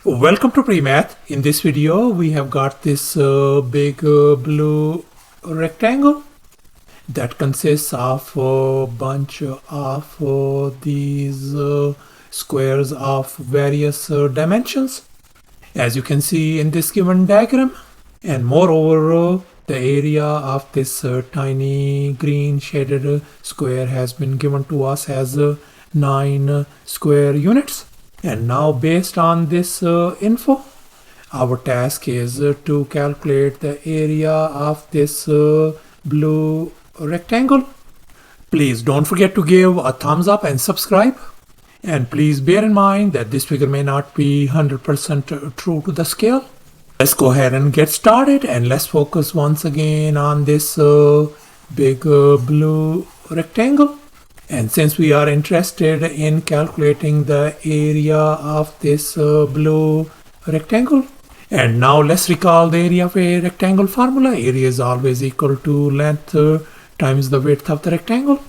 Welcome to PreMath. In this video we have got this big blue rectangle that consists of a bunch of these squares of various dimensions, as you can see in this given diagram. And moreover, the area of this tiny green shaded square has been given to us as 9 square units. And now, based on this info, our task is to calculate the area of this blue rectangle. Please don't forget to give a thumbs up and subscribe. And please bear in mind that this figure may not be 100% true to the scale. Let's go ahead and get started, and let's focus once again on this big blue rectangle. And since we are interested in calculating the area of this blue rectangle, and now let's recall the area of a rectangle formula. Area is always equal to length times the width of the rectangle.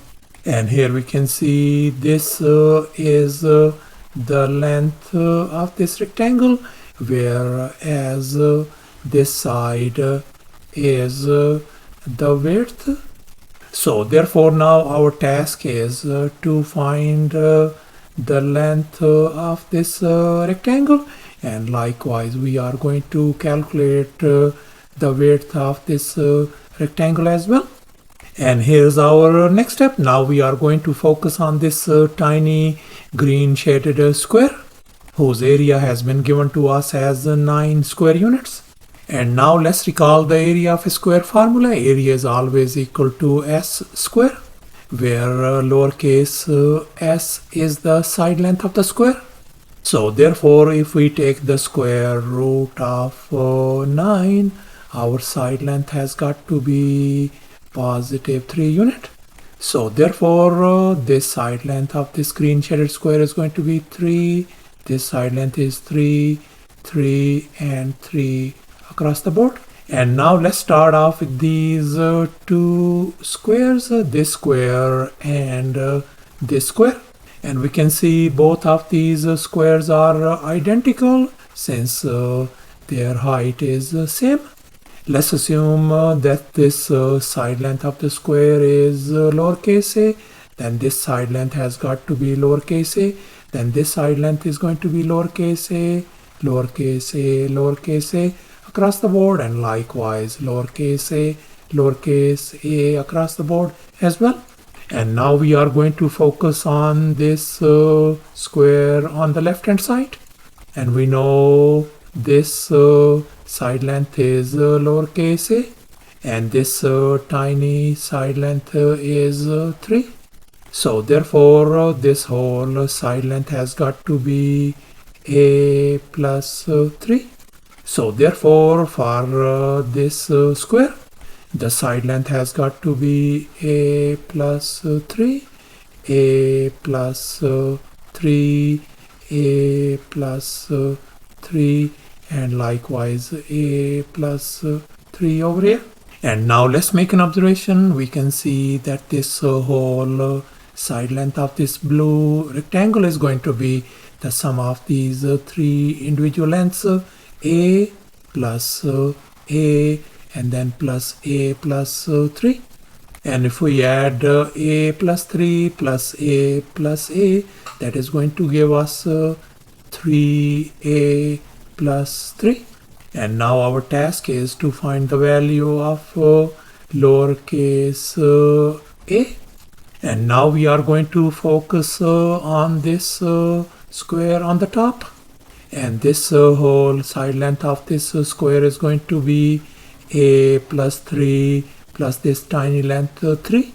And here we can see this is the length of this rectangle, whereas this side is the width. So therefore now our task is to find the length of this rectangle, and likewise we are going to calculate the width of this rectangle as well. And here's our next step. Now we are going to focus on this tiny green shaded square whose area has been given to us as 9 square units. And now let's recall the area of a square formula. Area is always equal to s square, where lowercase s is the side length of the square. So therefore, if we take the square root of 9, our side length has got to be positive 3 unit. So therefore, this side length of this green shaded square is going to be 3. This side length is 3, 3, and 3 across the board. And now let's start off with these two squares, this square and this square. And we can see both of these squares are identical since their height is same. Let's assume that this side length of the square is lowercase a, then this side length has got to be lowercase a, then this side length is going to be lowercase a, lowercase a, lowercase a across the board, and likewise lowercase a across the board as well. And now we are going to focus on this square on the left hand side, and we know this side length is lowercase a, and this tiny side length is 3. So therefore this whole side length has got to be a plus 3. So therefore for this square, the side length has got to be a plus 3, a plus 3, a plus 3, and likewise a plus 3 over here. And now let's make an observation. We can see that this whole side length of this blue rectangle is going to be the sum of these 3 individual lengths, a plus a and then plus a plus 3. And if we add a plus 3 plus a plus a, that is going to give us 3a plus 3. And now our task is to find the value of lowercase a. And now we are going to focus on this square on the top, and this whole side length of this square is going to be a plus 3 plus this tiny length 3.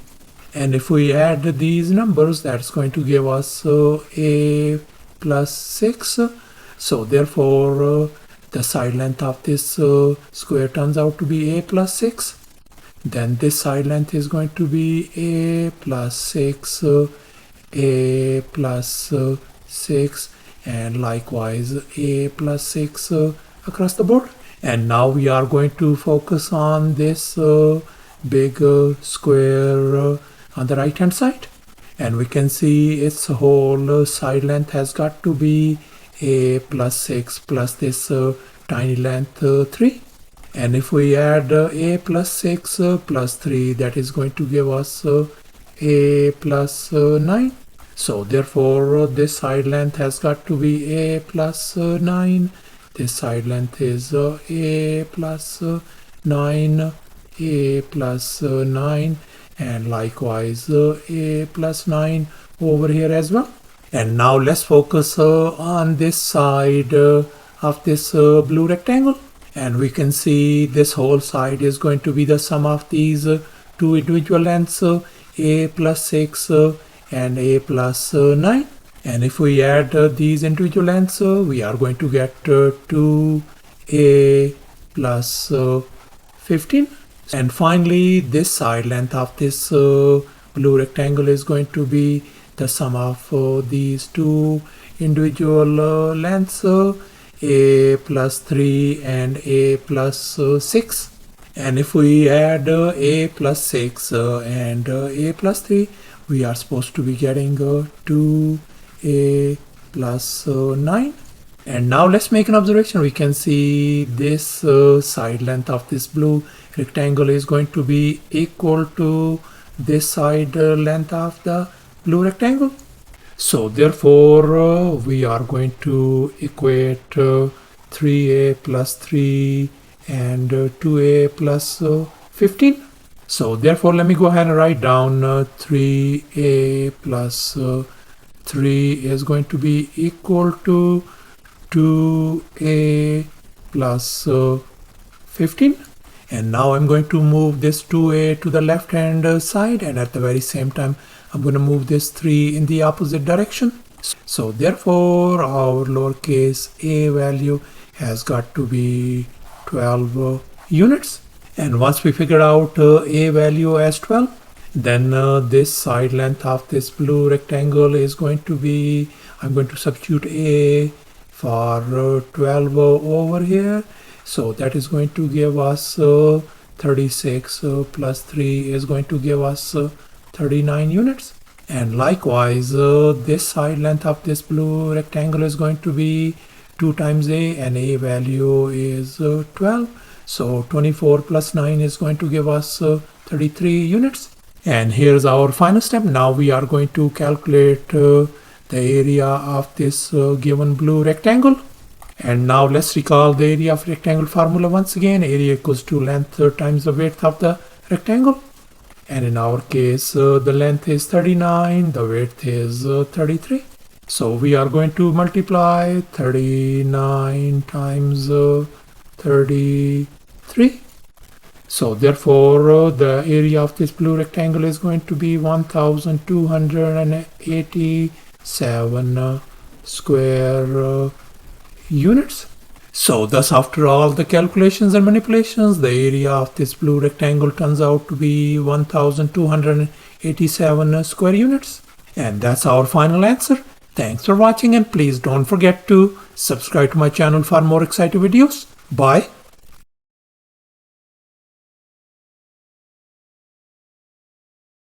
And if we add these numbers, that's going to give us a plus 6. So therefore the side length of this square turns out to be a plus 6. Then this side length is going to be a plus 6, a plus 6, and likewise a plus 6 across the board. And now we are going to focus on this big square on the right hand side, and we can see its whole side length has got to be a plus 6 plus this tiny length 3. And if we add a plus 6 plus 3, that is going to give us a plus 9. So therefore this side length has got to be a plus 9. This side length is a plus 9, a plus 9, and likewise a plus 9 over here as well. And now let's focus on this side of this blue rectangle. And we can see this whole side is going to be the sum of these two individual lengths, a plus 6 and a plus 9. And if we add these individual lengths, we are going to get 2a plus 15. And finally, this side length of this blue rectangle is going to be the sum of these two individual lengths, a plus 3 and a plus 6. And if we add a plus 6 and a plus 3, we are supposed to be getting 2a plus 9. And now let's make an observation. We can see this side length of this blue rectangle is going to be equal to this side length of the blue rectangle. So therefore we are going to equate 3a plus 3 and 2a plus 15. So therefore let me go ahead and write down 3a plus 3 is going to be equal to 2a plus 15. And now I'm going to move this 2a to the left hand side, and at the very same time I'm going to move this 3 in the opposite direction. So therefore our lowercase a value has got to be 12 units. And once we figure out a value as 12, then this side length of this blue rectangle is going to be, I'm going to substitute a for 12 over here. So that is going to give us 36 plus 3 is going to give us 39 units. And likewise, this side length of this blue rectangle is going to be 2 times a, and a value is 12. So 24 plus 9 is going to give us 33 units. And here's our final step. Now we are going to calculate the area of this given blue rectangle. And now let's recall the area of rectangle formula once again. Area equals to length times the width of the rectangle. And in our case, the length is 39, the width is 33. So we are going to multiply 39 times 33. So therefore, the area of this blue rectangle is going to be 1287 square units. So thus, after all the calculations and manipulations, the area of this blue rectangle turns out to be 1287 square units. And that's our final answer. Thanks for watching, and please don't forget to subscribe to my channel for more exciting videos. Bye.